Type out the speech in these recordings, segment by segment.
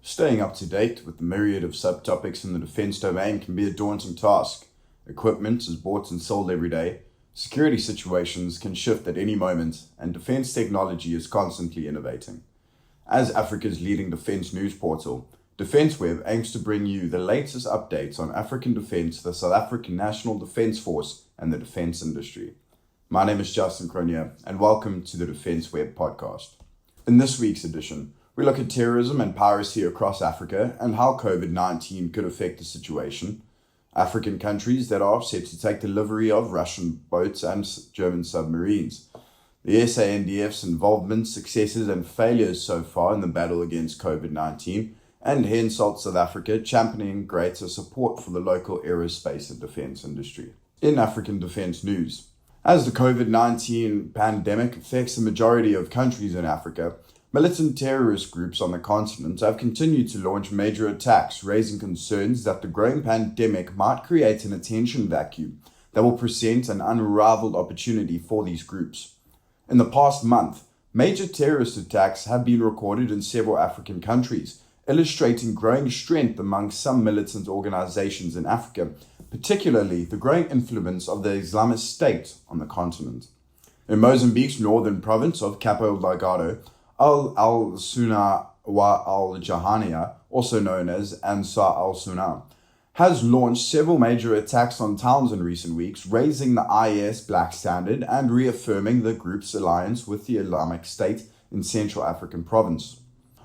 Staying up to date with the myriad of subtopics in the defense domain can be a daunting task. Equipment is bought and sold every day, security situations can shift at any moment, and defense technology is constantly innovating. As Africa's leading defense news portal, DefenseWeb aims to bring you the latest updates on African defense, the South African National Defense Force, and the defense industry. My name is Justin Cronier, and welcome to the DefenseWeb podcast. In this week's edition, we look at terrorism and piracy across Africa and how COVID-19 could affect the situation, African countries that are set to take delivery of Russian boats and German submarines, the SANDF's involvement, successes and failures so far in the battle against COVID-19, and Hensoldt South Africa championing greater support for the local aerospace and defense industry. In African defense news, as the COVID-19 pandemic affects the majority of countries in Africa, militant terrorist groups on the continent have continued to launch major attacks, raising concerns that the growing pandemic might create an attention vacuum that will present an unrivaled opportunity for these groups. In the past month, major terrorist attacks have been recorded in several African countries, illustrating growing strength among some militant organizations in Africa, particularly the growing influence of the Islamic State on the continent. In Mozambique's northern province of Cabo Delgado, al-Sunnah wa al-Jahaniya, also known as Ansar al-Sunnah, has launched several major attacks on towns in recent weeks, raising the IS black standard and reaffirming the group's alliance with the Islamic State in Central African province.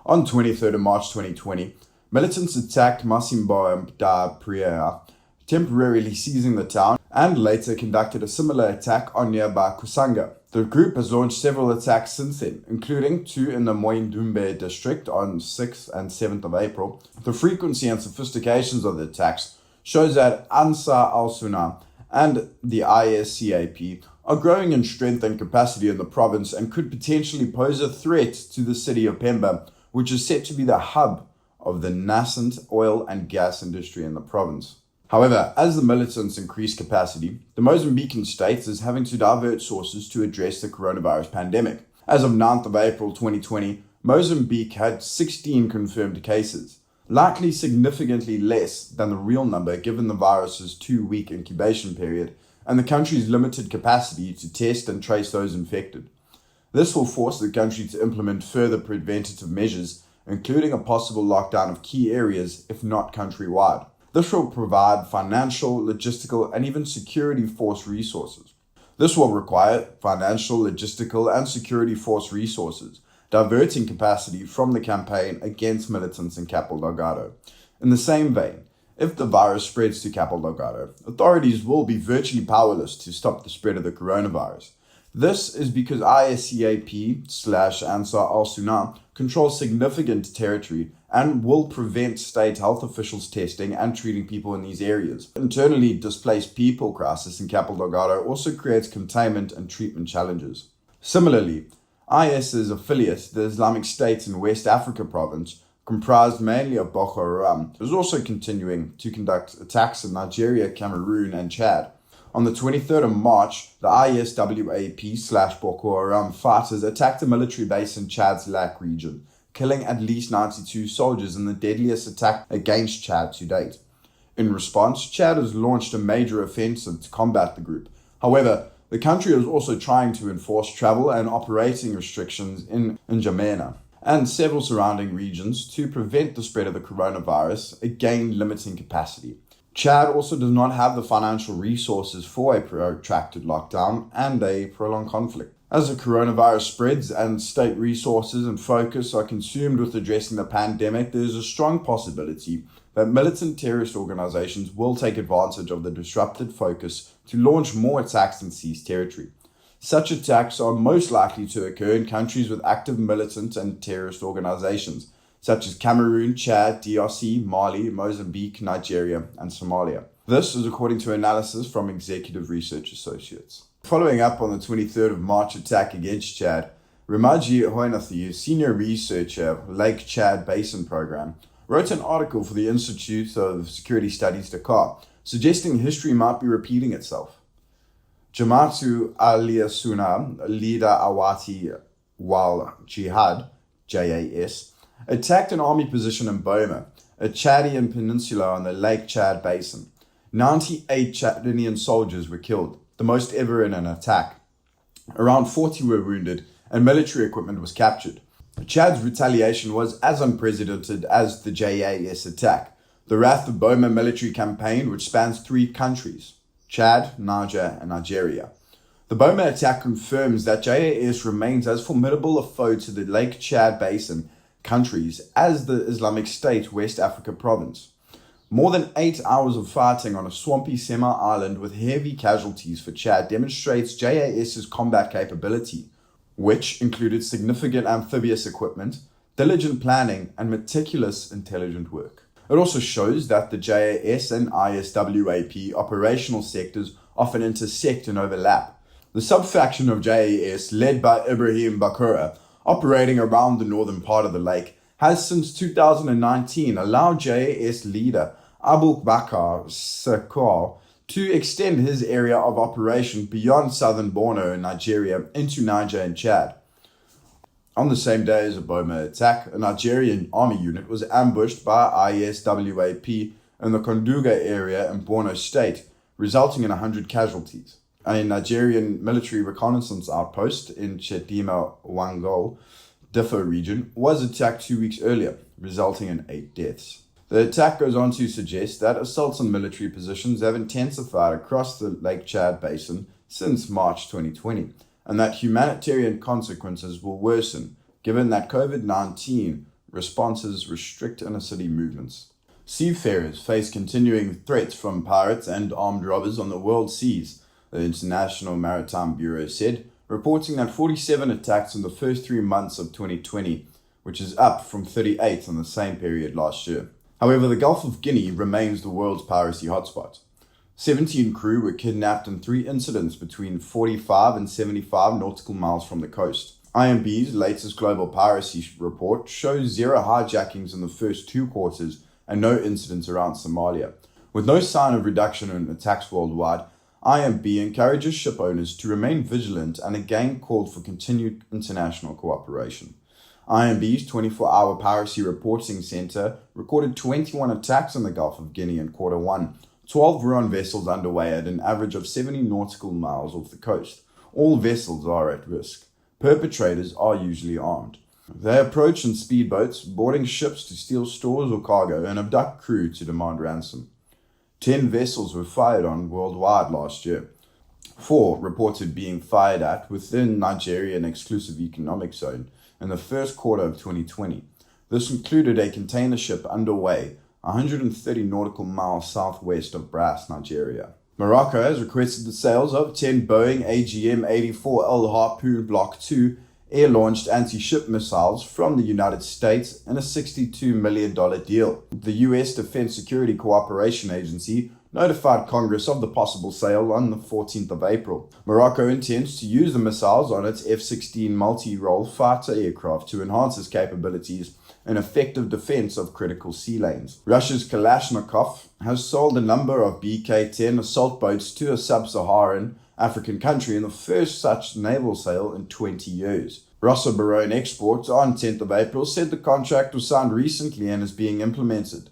On 23rd of March 2020, militants attacked Masimba da Praia, temporarily seizing the town, and later conducted a similar attack on nearby Kusanga. The group has launched several attacks since then, including two in the Moindumbe district on 6th and 7th of April. The frequency and sophistications of the attacks shows that Ansar al-Sunnah and the ISCAP are growing in strength and capacity in the province and could potentially pose a threat to the city of Pemba, which is set to be the hub of the nascent oil and gas industry in the province. However, as the militants increase capacity, the Mozambican state is having to divert sources to address the coronavirus pandemic. As of 9th of April 2020, Mozambique had 16 confirmed cases, likely significantly less than the real number given the virus's 2-week incubation period and the country's limited capacity to test and trace those infected. This will force the country to implement further preventative measures, including a possible lockdown of key areas, if not countrywide. This will provide financial, logistical, and even security force resources. This will require financial, logistical, and security force resources, diverting capacity from the campaign against militants in Cabo Delgado. In the same vein, if the virus spreads to Cabo Delgado, authorities will be virtually powerless to stop the spread of the coronavirus. This is because ISCAP/Ansar al-Sunnah controls significant territory and will prevent state health officials testing and treating people in these areas. Internally displaced people crisis in Cabo Delgado also creates containment and treatment challenges. Similarly, IS's affiliate, the Islamic State in West Africa province, comprised mainly of Boko Haram, is also continuing to conduct attacks in Nigeria, Cameroon, and Chad. On the 23rd of March, the ISWAP/Boko Haram fighters attacked a military base in Chad's Lac region, killing at least 92 soldiers in the deadliest attack against Chad to date. In response, Chad has launched a major offensive to combat the group. However, the country is also trying to enforce travel and operating restrictions in N'Djamena and several surrounding regions to prevent the spread of the coronavirus, again limiting capacity. Chad also does not have the financial resources for a protracted lockdown and a prolonged conflict. As the coronavirus spreads and state resources and focus are consumed with addressing the pandemic, there is a strong possibility that militant terrorist organizations will take advantage of the disrupted focus to launch more attacks and seize territory. Such attacks are most likely to occur in countries with active militant and terrorist organizations, such as Cameroon, Chad, DRC, Mali, Mozambique, Nigeria, and Somalia. This is according to analysis from Executive Research Associates. Following up on the 23rd of March attack against Chad, Ramaji Hoynathi, senior researcher, Lake Chad Basin Program, wrote an article for the Institute of Security Studies, Dakar, suggesting history might be repeating itself. Jamaatu al-Sunnah leader Awati wal Jihad, JAS, attacked an army position in Boma, a Chadian peninsula on the Lake Chad Basin. 98 Chadian soldiers were killed, the most ever in an attack. Around 40 were wounded, and military equipment was captured. Chad's retaliation was as unprecedented as the JAS attack. The Wrath of Boma military campaign, which spans 3 countries, Chad, Niger, and Nigeria. The Boma attack confirms that JAS remains as formidable a foe to the Lake Chad Basin countries as the Islamic State West Africa province. More than 8 hours of fighting on a swampy semi-island with heavy casualties for Chad demonstrates JAS's combat capability, which included significant amphibious equipment, diligent planning, and meticulous intelligent work. It also shows that the JAS and ISWAP operational sectors often intersect and overlap. The sub-faction of JAS, led by Ibrahim Bakura, operating around the northern part of the lake, has since 2019 allowed JAS leader Abu Bakr Sakar to extend his area of operation beyond southern Borno in Nigeria into Niger and Chad. On the same day as the Boma attack, a Nigerian army unit was ambushed by ISWAP in the Konduga area in Borno State, resulting in 100 casualties. A Nigerian military reconnaissance outpost in Chedima Wango, Diffa region, was attacked 2 weeks earlier, resulting in 8 deaths. The attack goes on to suggest that assaults on military positions have intensified across the Lake Chad Basin since March 2020, and that humanitarian consequences will worsen, given that COVID-19 responses restrict inner-city movements. Seafarers face continuing threats from pirates and armed robbers on the world seas, the International Maritime Bureau said, reporting that 47 attacks in the first 3 months of 2020, which is up from 38 in the same period last year. However, the Gulf of Guinea remains the world's piracy hotspot. 17 crew were kidnapped in 3 incidents between 45 and 75 nautical miles from the coast. IMB's latest global piracy report shows 0 hijackings in the first 2 quarters and no incidents around Somalia. With no sign of reduction in attacks worldwide, IMB encourages ship owners to remain vigilant and again called for continued international cooperation. IMB's 24-hour piracy reporting center recorded 21 attacks in the Gulf of Guinea in quarter 1. 12 were on vessels underway at an average of 70 nautical miles off the coast. All vessels are at risk. Perpetrators are usually armed. They approach in speedboats, boarding ships to steal stores or cargo, and abduct crew to demand ransom. 10 vessels were fired on worldwide last year. 4 reported being fired at within Nigerian exclusive economic zone in the first quarter of 2020. This included a container ship underway 130 nautical miles southwest of Brass, Nigeria. Morocco has requested the sales of 10 Boeing AGM-84L Harpoon Block II air-launched anti-ship missiles from the United States in a $62 million deal. The U.S. Defense Security Cooperation Agency notified Congress of the possible sale on the 14th of April. Morocco intends to use the missiles on its F-16 multi-role fighter aircraft to enhance its capabilities in effective defense of critical sea lanes. Russia's Kalashnikov has sold a number of BK-10 assault boats to a sub-Saharan African country in the first such naval sale in 20 years. Rossa Barone Exports on 10th of April said the contract was signed recently and is being implemented.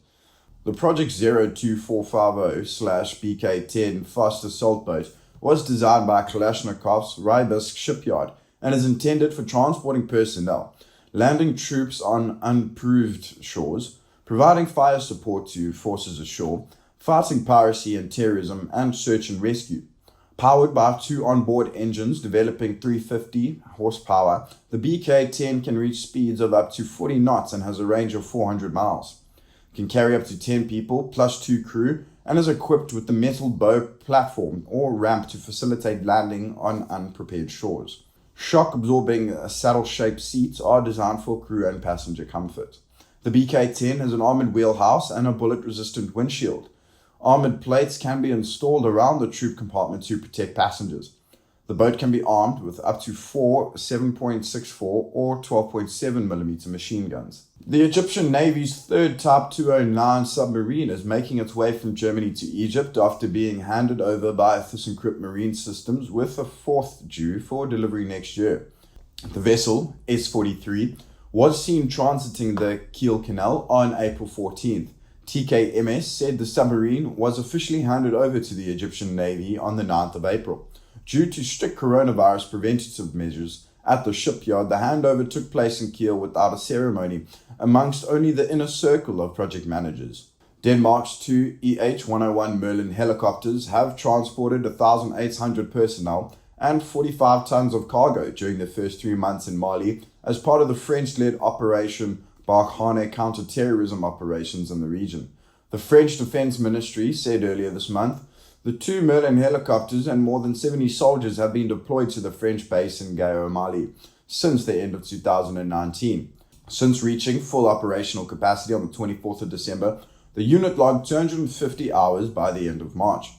The Project 02450/BK-10 fast assault boat was designed by Kalashnikov's Rybinsk shipyard and is intended for transporting personnel, landing troops on unproved shores, providing fire support to forces ashore, fighting piracy and terrorism, and search and rescue. Powered by 2 onboard engines developing 350 horsepower, the BK-10 can reach speeds of up to 40 knots and has a range of 400 miles. It can carry up to 10 people plus 2 crew and is equipped with the metal bow platform or ramp to facilitate landing on unprepared shores. Shock-absorbing saddle-shaped seats are designed for crew and passenger comfort. The BK-10 has an armored wheelhouse and a bullet-resistant windshield. Armored plates can be installed around the troop compartment to protect passengers. The boat can be armed with up to 4 7.64 or 12.7mm machine guns. The Egyptian Navy's 3rd Type 209 submarine is making its way from Germany to Egypt after being handed over by ThyssenKrupp Marine Systems, with a 4th due for delivery next year. The vessel, S-43, was seen transiting the Kiel Canal on April 14th. TKMS said the submarine was officially handed over to the Egyptian Navy on the 9th of April. Due to strict coronavirus preventative measures at the shipyard, the handover took place in Kiel without a ceremony amongst only the inner circle of project managers. Denmark's two EH-101 Merlin helicopters have transported 1,800 personnel and 45 tons of cargo during the first 3 months in Mali as part of the French-led Operation Barkhane counter-terrorism operations in the region. The French Defense Ministry said earlier this month the two Merlin helicopters and more than 70 soldiers have been deployed to the French base in Gao, Mali, since the end of 2019. Since reaching full operational capacity on the 24th of December, the unit logged 250 hours by the end of March.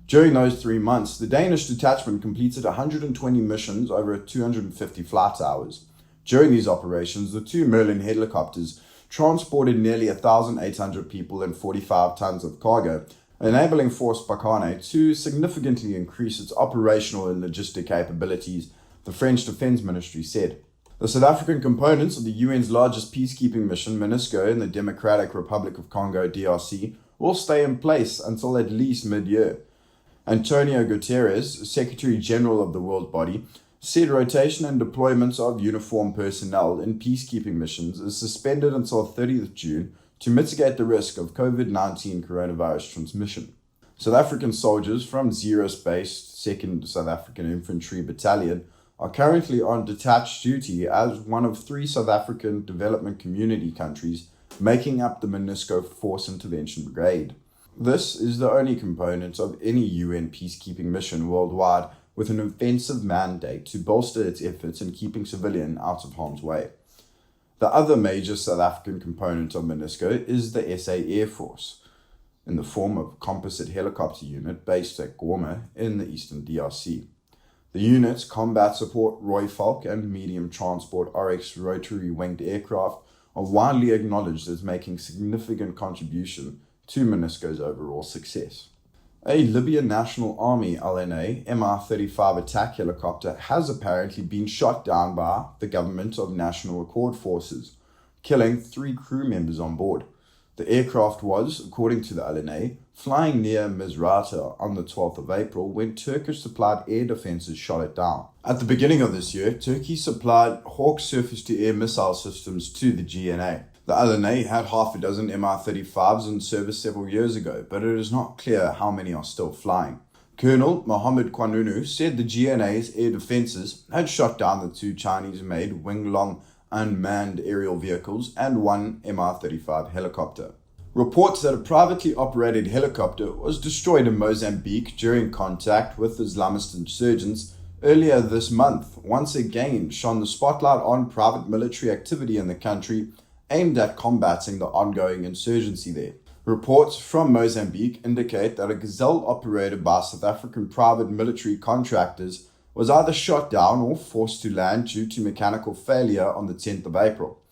During those 3 months, the Danish detachment completed 120 missions over 250 flight hours. During these operations, the two Merlin helicopters transported nearly 1,800 people and 45 tons of cargo, enabling Force Barkhane to significantly increase its operational and logistic capabilities, the French Defense Ministry said. The South African components of the UN's largest peacekeeping mission, MONUSCO, in the Democratic Republic of Congo, DRC, will stay in place until at least mid-year. Antonio Guterres, Secretary General of the World Body, said rotation and deployments of uniformed personnel in peacekeeping missions is suspended until 30th June to mitigate the risk of COVID-19 coronavirus transmission. South African soldiers from Zero-based 2nd South African Infantry Battalion are currently on detached duty as one of 3 South African development community countries making up the MONUSCO Force Intervention Brigade. This is the only component of any UN peacekeeping mission worldwide with an offensive mandate to bolster its efforts in keeping civilians out of harm's way. The other major South African component of MONUSCO is the SA Air Force, in the form of a composite helicopter unit based at Goma in the eastern DRC. The unit's combat support Royfalk and medium transport RX rotary winged aircraft are widely acknowledged as making significant contribution to MONUSCO's overall success. A Libyan National Army LNA MR-35 attack helicopter has apparently been shot down by the Government of National Accord Forces, killing 3 crew members on board. The aircraft was, according to the LNA, flying near Misrata on the 12th of April when Turkish-supplied air defenses shot it down. At the beginning of this year, Turkey supplied Hawk surface-to-air missile systems to the GNA. The LNA had half a dozen MR-35s in service several years ago, but it is not clear how many are still flying. Colonel Mohammed Kwanunu said the GNA's air defenses had shot down the 2 Chinese-made Wing-Long unmanned aerial vehicles and 1 MR-35 helicopter. Reports that a privately operated helicopter was destroyed in Mozambique during contact with Islamist insurgents earlier this month once again shone the spotlight on private military activity in the country aimed at combating the ongoing insurgency there. Reports from Mozambique indicate that a Gazelle operated by South African private military contractors was either shot down or forced to land due to mechanical failure on the 10th of April.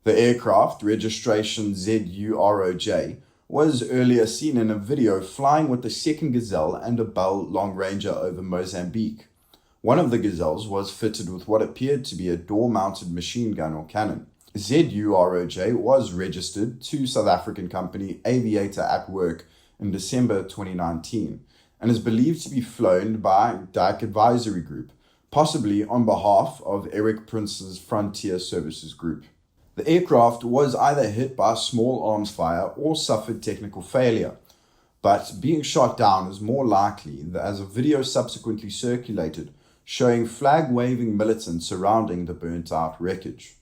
The aircraft, registration ZUROJ, was earlier seen in a video flying with the second Gazelle and a Bell Long Ranger over Mozambique. One of the Gazelles was fitted with what appeared to be a door-mounted machine gun or cannon. ZUROJ was registered to South African company Aviator at Work in December 2019 and is believed to be flown by Dyke Advisory Group, possibly on behalf of Eric Prince's Frontier Services Group. The aircraft was either hit by small arms fire or suffered technical failure, but being shot down is more likely as a video subsequently circulated showing flag-waving militants surrounding the burnt-out wreckage.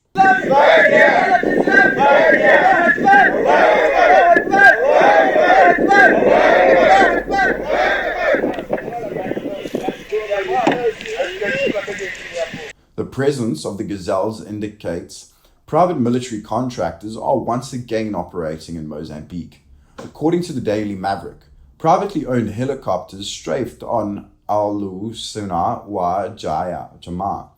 The presence of the Gazelles indicates private military contractors are once again operating in Mozambique. According to the Daily Maverick, privately owned helicopters strafed on Al-Lusuna wa Jamaa,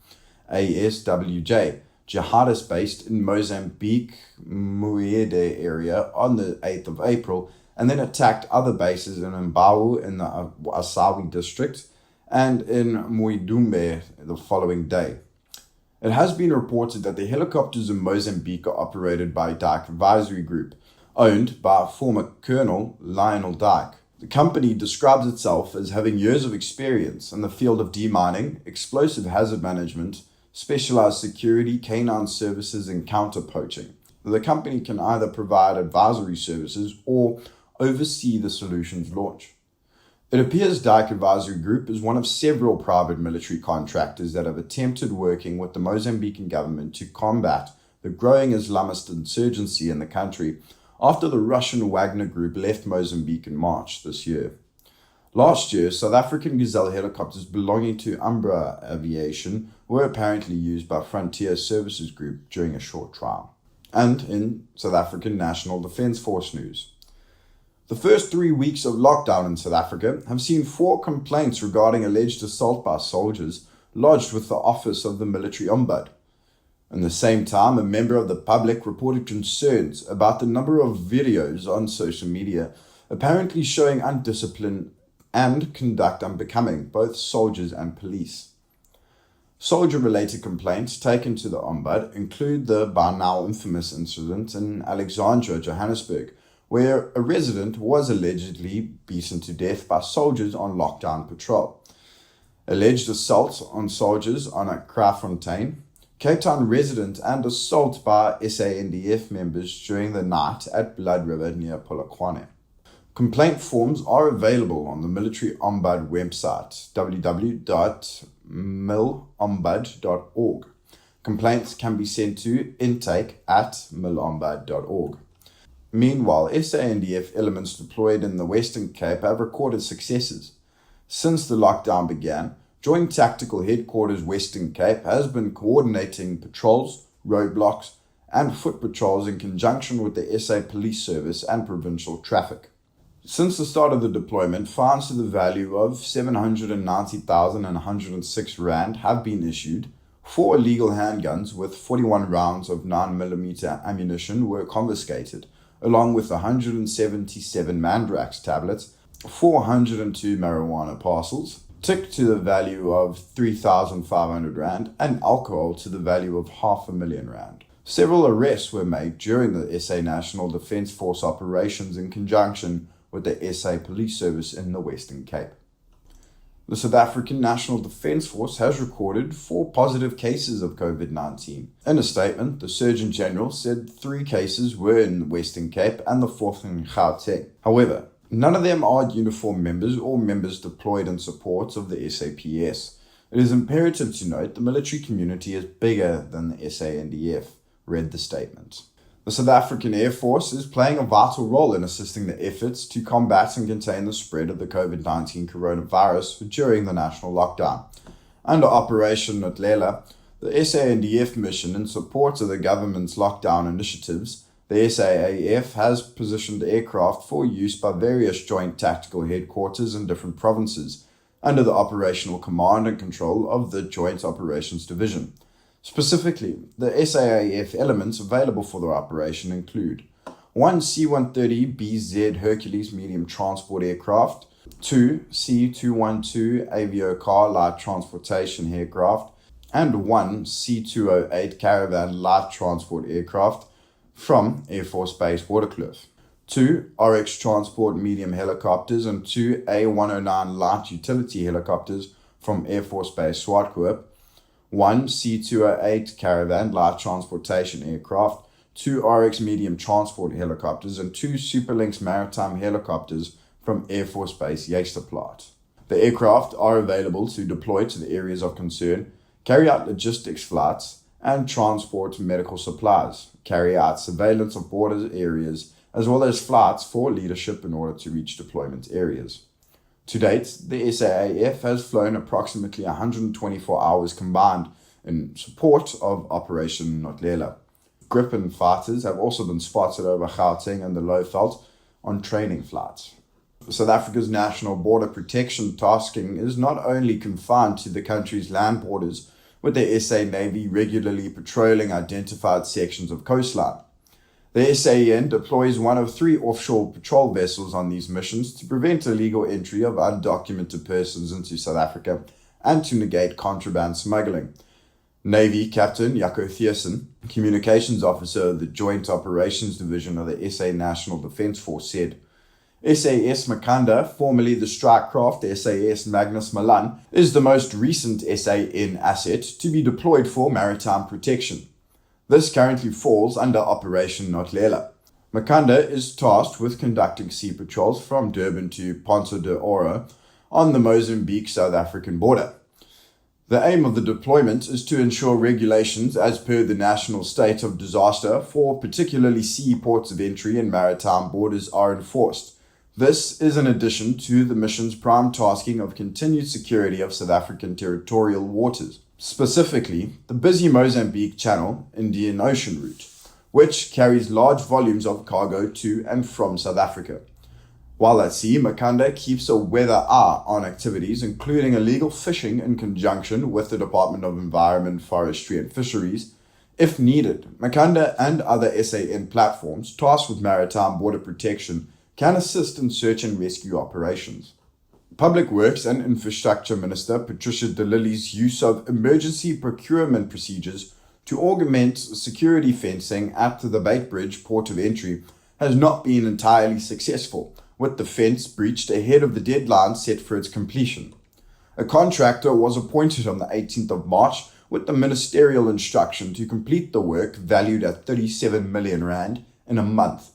ASWJ, jihadists based in Mozambique, Muede area on the 8th of April, and then attacked other bases in Mbau in the Asawi district and in Muidumbe the following day. It has been reported that the helicopters in Mozambique are operated by Dyke Advisory Group, owned by former Colonel Lionel Dyke. The company describes itself as having years of experience in the field of demining, explosive hazard management, specialized security, canine services, and counter poaching. The company can either provide advisory services or oversee the solution's launch. It appears Dyke Advisory Group is one of several private military contractors that have attempted working with the Mozambican government to combat the growing Islamist insurgency in the country after the Russian Wagner Group left Mozambique in March this year. Last year, South African Gazelle helicopters belonging to Umbra Aviation were apparently used by Frontier Services Group during a short trial. And in South African National Defence Force news, the first 3 weeks of lockdown in South Africa have seen 4 complaints regarding alleged assault by soldiers lodged with the Office of the Military Ombud. At the same time, a member of the public reported concerns about the number of videos on social media apparently showing undisciplined and conduct unbecoming both soldiers and police. Soldier-related complaints taken to the Ombud include the by now infamous incident in Alexandra, Johannesburg, where a resident was allegedly beaten to death by soldiers on lockdown patrol. Alleged assault on soldiers on a Kraaifontein, Cape Town resident, and assault by SANDF members during the night at Blood River near Polokwane. Complaint forms are available on the Military Ombud website, www.milombud.org. Complaints can be sent to intake@milombud.org. Meanwhile, SANDF elements deployed in the Western Cape have recorded successes. Since the lockdown began, Joint Tactical Headquarters Western Cape has been coordinating patrols, roadblocks, and foot patrols in conjunction with the SA Police Service and provincial traffic. Since the start of the deployment, fines to the value of 790,106 Rand have been issued. 4 illegal handguns with 41 rounds of 9mm ammunition were confiscated, along with 177 Mandrax tablets, 402 marijuana parcels, tick to the value of 3,500 Rand, and alcohol to the value of 500,000 Rand. Several arrests were made during the SA National Defence Force operations in conjunction with the SA Police Service in the Western Cape. The South African National Defence Force has recorded 4 positive cases of COVID-19. In a statement, the Surgeon General said 3 cases were in the Western Cape and the 4th in Gauteng. However, none of them are uniformed members or members deployed in support of the SAPS. It is imperative to note the military community is bigger than the SANDF, read the statement. The South African Air Force is playing a vital role in assisting the efforts to combat and contain the spread of the COVID-19 coronavirus during the national lockdown. Under Operation Notlela, the SANDF mission in support of the government's lockdown initiatives, the SAAF has positioned aircraft for use by various joint tactical headquarters in different provinces under the operational command and control of the Joint Operations Division. Specifically, the SAAF elements available for the operation include 1 C-130BZ Hercules medium transport aircraft, 2 C-212 Aviocar light transportation aircraft, and 1 C-208 Caravan light transport aircraft from Air Force Base Waterkloof, 2 RX transport medium helicopters, and 2 A109 light utility helicopters from Air Force Base Swartkoop, 1 C-208 Caravan light transportation aircraft, 2 RX medium transport helicopters, and 2 Superlynx maritime helicopters from Air Force Base Jysterplaat. The aircraft are available to deploy to the areas of concern, carry out logistics flights, and transport medical supplies, carry out surveillance of border areas, as well as flights for leadership in order to reach deployment areas. To date, the SAAF has flown approximately 124 hours combined in support of Operation Notlela. Gripen fighters have also been spotted over Gauteng and the Lowveld on training flights. South Africa's National Border Protection tasking is not only confined to the country's land borders, with the SA Navy regularly patrolling identified sections of coastline. The SAN deploys one of 3 offshore patrol vessels on these missions to prevent illegal entry of undocumented persons into South Africa and to negate contraband smuggling. Navy Captain Jaco Thiessen, Communications Officer of the Joint Operations Division of the SA National Defence Force, said, SAS Makanda, formerly the strike craft SAS Magnus Malan, is the most recent SAN asset to be deployed for maritime protection. This currently falls under Operation Notlela. Makanda is tasked with conducting sea patrols from Durban to Ponta de Oro on the Mozambique-South African border. The aim of the deployment is to ensure regulations as per the national state of disaster for particularly sea ports of entry and maritime borders are enforced. This is in addition to the mission's prime tasking of continued security of South African territorial waters, specifically the busy Mozambique Channel Indian Ocean route, which carries large volumes of cargo to and from South Africa. While at sea, Makanda keeps a weather eye on activities including illegal fishing in conjunction with the Department of Environment, Forestry and Fisheries. If needed, Makanda and other SAN platforms tasked with maritime border protection can assist in search and rescue operations. Public Works and Infrastructure Minister Patricia de Lille's use of emergency procurement procedures to augment security fencing at the Beitbridge port of entry has not been entirely successful, with the fence breached ahead of the deadline set for its completion. A contractor was appointed on the 18th of March with the ministerial instruction to complete the work valued at 37 million rand in a month.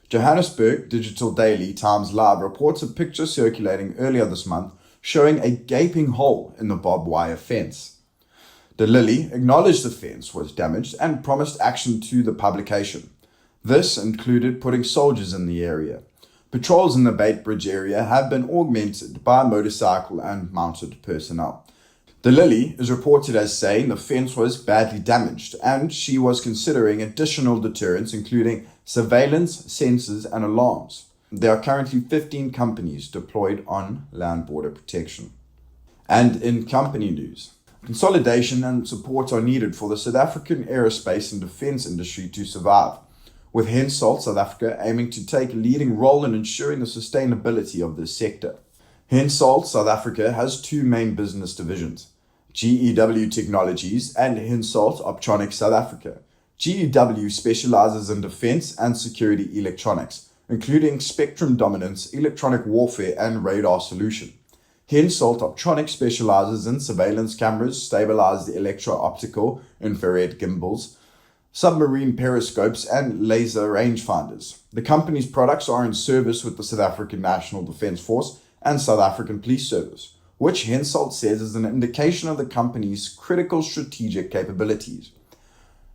Johannesburg Digital Daily Times Live reports a picture circulating earlier this month showing a gaping hole in the barbed wire fence. De Lille acknowledged the fence was damaged and promised action to the publication. This included putting soldiers in the area. Patrols in the Beitbridge area have been augmented by motorcycle and mounted personnel. De Lille is reported as saying the fence was badly damaged and she was considering additional deterrents including surveillance, sensors and alarms. There are currently 15 companies deployed on land border protection. And in company news, consolidation and support are needed for the South African aerospace and defence industry to survive, with Hensoldt South Africa aiming to take a leading role in ensuring the sustainability of this sector. Hensoldt South Africa has two main business divisions, GEW Technologies and Hensoldt Optronics South Africa. GEW specializes in defense and security electronics, including spectrum dominance, electronic warfare, and radar solution. Hensoldt Optronics specializes in surveillance cameras, stabilized electro-optical infrared gimbals, submarine periscopes, and laser rangefinders. The company's products are in service with the South African National Defence Force and South African Police Service, which Hensoldt says is an indication of the company's critical strategic capabilities.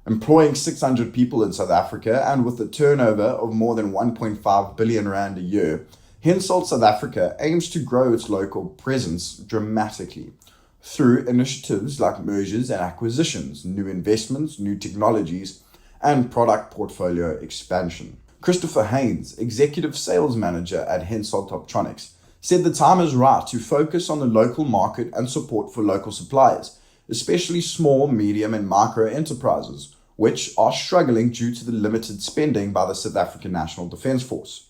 Employing 600 people in South Africa and with a turnover of more than 1.5 billion rand a year, Hensoldt South Africa aims to grow its local presence dramatically through initiatives like mergers and acquisitions, new investments, new technologies, and product portfolio expansion. Christopher Haynes, Executive Sales Manager at Hensoldt Optronics, said the time is right to focus on the local market and support for local suppliers, especially small, medium, and micro enterprises, which are struggling due to the limited spending by the South African National Defence Force.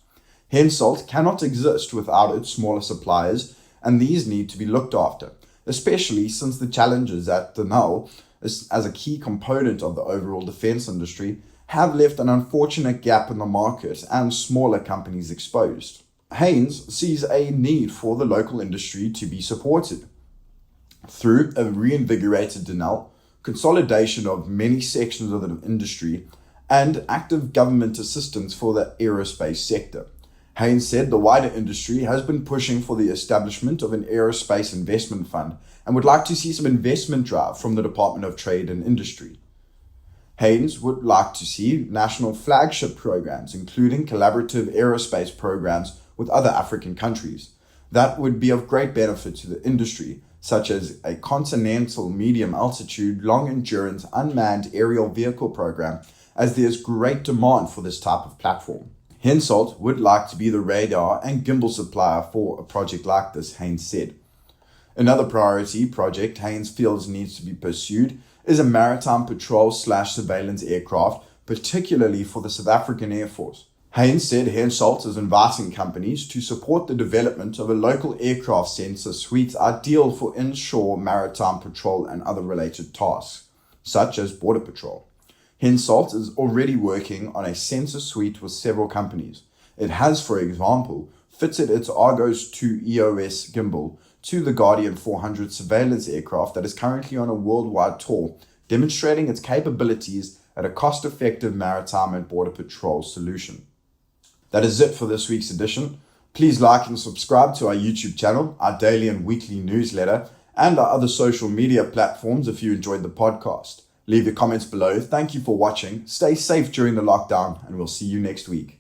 Hensoldt cannot exist without its smaller suppliers, and these need to be looked after, especially since the challenges at Denel, as a key component of the overall defence industry, have left an unfortunate gap in the market and smaller companies exposed. Haynes sees a need for the local industry to be supported through a reinvigorated Denel, consolidation of many sections of the industry, and active government assistance for the aerospace sector. Haynes said the wider industry has been pushing for the establishment of an aerospace investment fund and would like to see some investment drive from the Department of Trade and Industry. Haynes would like to see national flagship programs, including collaborative aerospace programs with other African countries. That would be of great benefit to the industry, such as a continental medium altitude, long endurance unmanned aerial vehicle program, as there is great demand for this type of platform. Hensoldt would like to be the radar and gimbal supplier for a project like this, Haynes said. Another priority project Haynes feels needs to be pursued is a maritime patrol/surveillance aircraft, particularly for the South African Air Force. Haynes said Hensoldt is inviting companies to support the development of a local aircraft sensor suite ideal for inshore maritime patrol and other related tasks. such as Border Patrol. Hensoldt is already working on a sensor suite with several companies. It has, for example, fitted its Argos 2 EOS gimbal to the Guardian 400 surveillance aircraft that is currently on a worldwide tour, demonstrating its capabilities at a cost-effective maritime and border patrol solution. That is it for this week's edition. Please like and subscribe to our YouTube channel, our daily and weekly newsletter, and our other social media platforms if you enjoyed the podcast. Leave your comments below. Thank you for watching. Stay safe during the lockdown, and we'll see you next week.